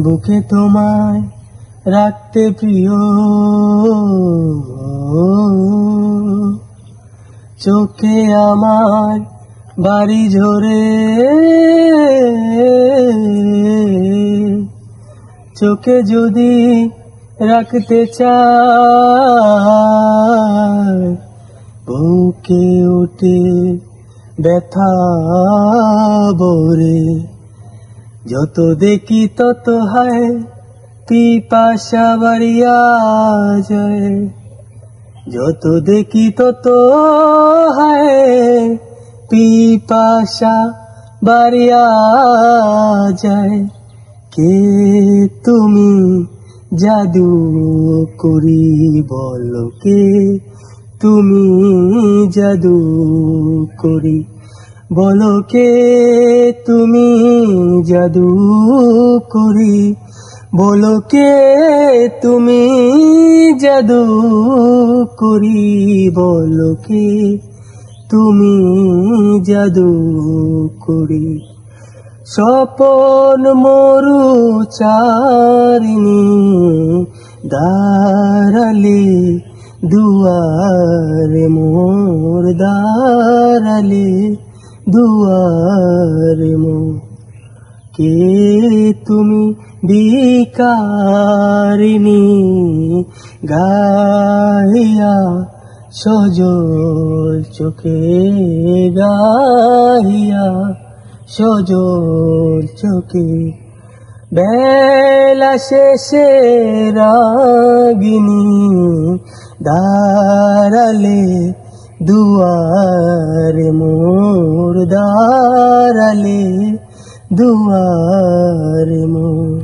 বুকে তোমায় রাখতে প্রিয়, চোখে আমার বাড়ি ঝরে, চোখে যদি রাখতে চাই, বুকে ওঠে ব্যথা ভরে। যত দেখি তত হায় পিপাসা বাড়িয়া যায়, যত দেখি তত হায় পিপাসা বাড়িয়া যায়। কে তুমি জাদু করি বলো, কে তুমি জাদু করি বলো, কে তুমি জাদু করি বলো, কে তুমি জাদু করি বলো, কে তুমি জাদু করি। স্বপন মরু চারিণী দাঁড়ালে দুয়ারে মোর, দাঁড়ালে দুয়ারে মোর। কে তুমি ভিখারিণী গাহিয়া সজল চোখে, গাহিয়া সজল চোখে। বেলা শেষে রাগিনী দাঁড়ালে দুয়ারে মোর, দাঁড়ালে দুয়ারে মোর।